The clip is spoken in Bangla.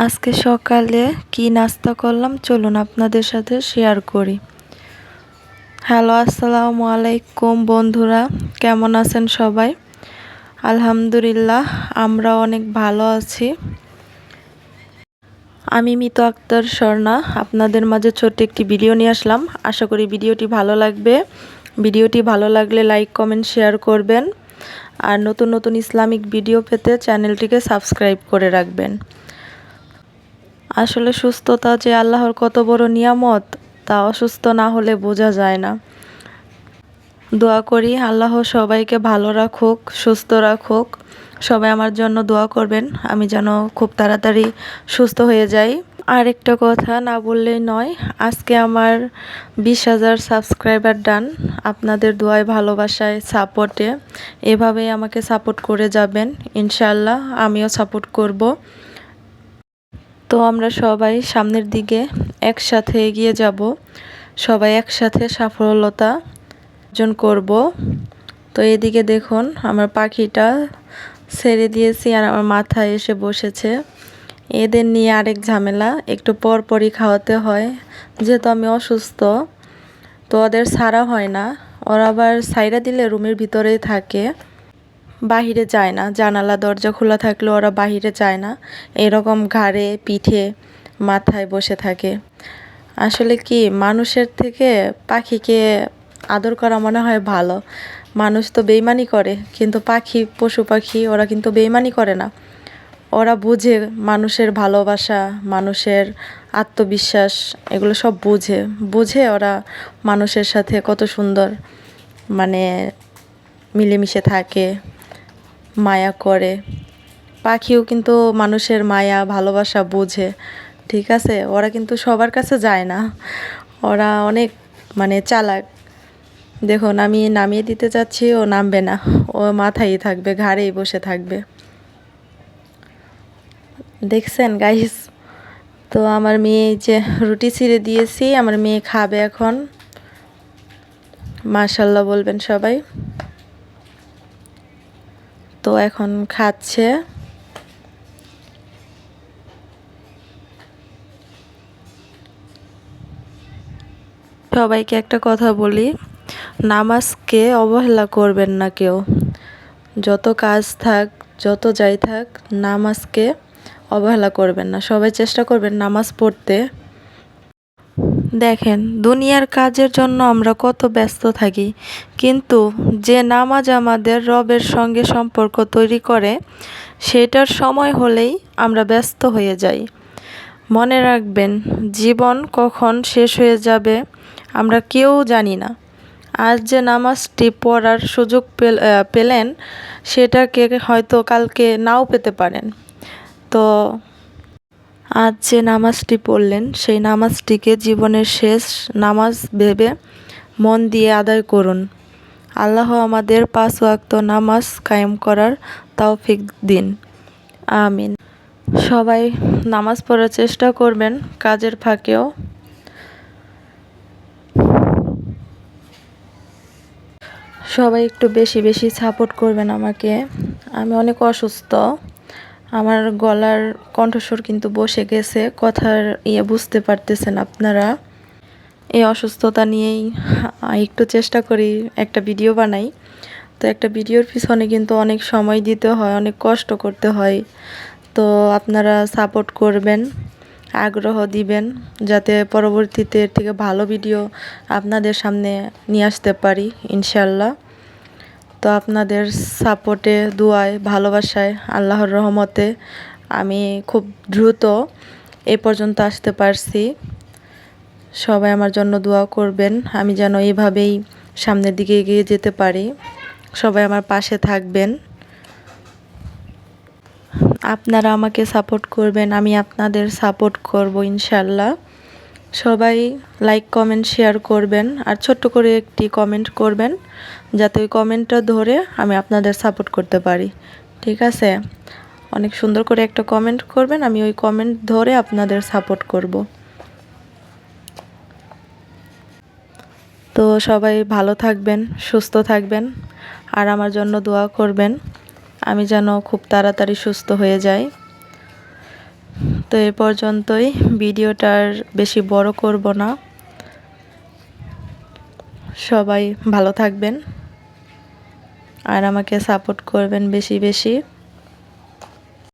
আজকে সকালে কি নাস্তা করলাম চলুন আপনাদের সাথে শেয়ার করি। হ্যালো, আসসালামু আলাইকুম বন্ধুরা, কেমন আছেন সবাই? আলহামদুলিল্লাহ, আমরা অনেক ভালো আছি। আমি মিতু আক্তার স্বর্ণা আপনাদের মাঝে ছোট্ট একটি ভিডিও নিয়ে আসলাম। আশা করি ভিডিওটি ভালো লাগবে। ভিডিওটি ভালো লাগলে লাইক কমেন্ট শেয়ার করবেন, আর নতুন নতুন ইসলামিক ভিডিও পেতে চ্যানেলটিকে সাবস্ক্রাইব করে রাখবেন। আসলে সুস্থতা যে আল্লাহর কত বড় নিয়ামত তা অসুস্থ না হলে বোঝা যায় না। দোয়া করি আল্লাহ সবাইকে ভালো রাখুক, সুস্থ রাখুক। সবাই আমার জন্য দোয়া করবেন, আমি যেন খুব তাড়াতাড়ি সুস্থ হয়ে যাই। আর একটা কথা না বললেই নয়, আজকে আমার 20,000 সাবস্ক্রাইবার ডান। আপনাদের দোয়ায়, ভালোবাসায়, সাপোর্টে এভাবেই আমাকে সাপোর্ট করে যাবেন। ইনশাআল্লাহ আমিও সাপোর্ট করব। তো আমরা সবাই সামনের দিকে একসাথে এগিয়ে যাব, সবাই একসাথে সফলতা অর্জন করব। তো এদিকে দেখুন, আমার পাখিটা ছেড়ে দিয়েছি আর আমার মাথায় এসে বসেছে। এদের নিয়ে আরেক ঝামেলা, একটু পর পরই খাওয়াতে হয়, যেহেতু আমি অসুস্থ। তো ওদের ছাড়া হয় না, ওরা আবার ছাইড়া দিলে রুমের ভিতরেই থাকে, বাহিরে যায় না। জানালা দরজা খোলা থাকলে ওরা বাহিরে যায় না, এরকম ঘাড়ে, পিঠে, মাথায় বসে থাকে। আসলে কি, মানুষের থেকে পাখিকে আদর করা মনে হয় ভালো। মানুষ তো বেইমানি করে, কিন্তু পাখি, পশু পাখি ওরা কিন্তু বেইমানি করে না। ওরা বুঝে মানুষের ভালোবাসা, মানুষের আত্মবিশ্বাস, এগুলো সব বুঝে বুঝে ওরা মানুষের সাথে কত সুন্দর মানে মিলেমিশে থাকে, মায়া করে। পাখিও কিন্তু মানুষের মায়া ভালোবাসা বোঝে, ঠিক আছে? ওরা কিন্তু সবার কাছে যায় না, ওরা অনেক চালাক। দেখুন, আমি নামিয়ে দিতে যাচ্ছি, ও নামবে না, ও মাথায়ই থাকবে, ঘাড়েই বসে থাকবে। দেখছেন গাইস? তো আমার মেয়ে যে রুটি ছিঁড়ে দিয়েছি, আমার মেয়ে খাবে এখন। মাশাল্লাহ বলবেন সবাই। তো এখন খাচ্ছে। সবাইকে একটা কথা বলি, নামাজকে অবহেলা করবেন না কেউ। যত কাজ থাক, যত যাই থাক, নামাজকে অবহেলা করবেন না। সবাই চেষ্টা করবেন নামাজ পড়তে। দেখেন, দুনিয়ার কাজের জন্য আমরা কত ব্যস্ত থাকি, কিন্তু যে নামাজ আমাদের রবের সঙ্গে সম্পর্ক তৈরি করে, সেটার সময় হলেই আমরা ব্যস্ত হয়ে যাই। মনে রাখবেন, জীবন কখন শেষ হয়ে যাবে আমরা কেউ জানি না। আজ যে নামাজটি পড়ার সুযোগ পেলেন, সেটাকে হয়তো কালকে নাও পেতে পারেন। তো আজ যে নামাজটি পড়লেন, সেই নামাজটিকে জীবনের শেষ নামাজ ভেবে মন দিয়ে আদায় করুন। আল্লাহ আমাদের 5 ওয়াক্ত নামাজ কায়েম করার তৌফিক দিন, আমিন। সবাই নামাজ পড়ার চেষ্টা করবেন কাজের ফাঁকেও। সবাই একটু বেশি বেশি সাপোর্ট করবেন আমাকে। আমি অনেক অসুস্থ, আমার গলার কণ্ঠস্বর কিন্তু বসে গেছে, কথার বুঝতে পারতেছেন আপনারা। এই অসুস্থতা নিয়েই একটু চেষ্টা করি একটা ভিডিও বানাই। তো একটা ভিডিওর পিছনে কিন্তু অনেক সময় দিতে হয়, অনেক কষ্ট করতে হয়। তো আপনারা সাপোর্ট করবেন, আগ্রহ দিবেন, যাতে পরবর্তীতে এর থেকে ভালো ভিডিও আপনাদের সামনে নিয়ে আসতে পারি ইনশাল্লাহ। তো আপনাদের সাপোর্টে, দোয়ায়, ভালোবাসায়, আল্লাহর রহমতে আমি খুব দ্রুত এ পর্যন্ত আসতে পারছি। সবাই আমার জন্য দোয়া করবেন, আমি যেন এইভাবেই সামনের দিকে এগিয়ে যেতে পারি। সবাই আমার পাশে থাকবেন, আপনারা আমাকে সাপোর্ট করবেন, আমি আপনাদের সাপোর্ট করব ইনশাল্লাহ। সবাই লাইক কমেন্ট শেয়ার করবেন, আর ছোট্ট করে একটি কমেন্ট করবেন, যাতে ওই কমেন্টটা ধরে আমি আপনাদের সাপোর্ট করতে পারি, ঠিক আছে? অনেক সুন্দর করে একটা কমেন্ট করবেন, আমি ওই কমেন্ট ধরে আপনাদের সাপোর্ট করব। তো সবাই ভালো থাকবেন, সুস্থ থাকবেন, আর আমার জন্য দোয়া করবেন, আমি যেন খুব তাড়াতাড়ি সুস্থ হয়ে যাই। তো এই পর্যন্তই, ভিডিওটার বেশি বড় করব না। সবাই ভালো থাকবেন আর আমাকে সাপোর্ট করবেন বেশি বেশি।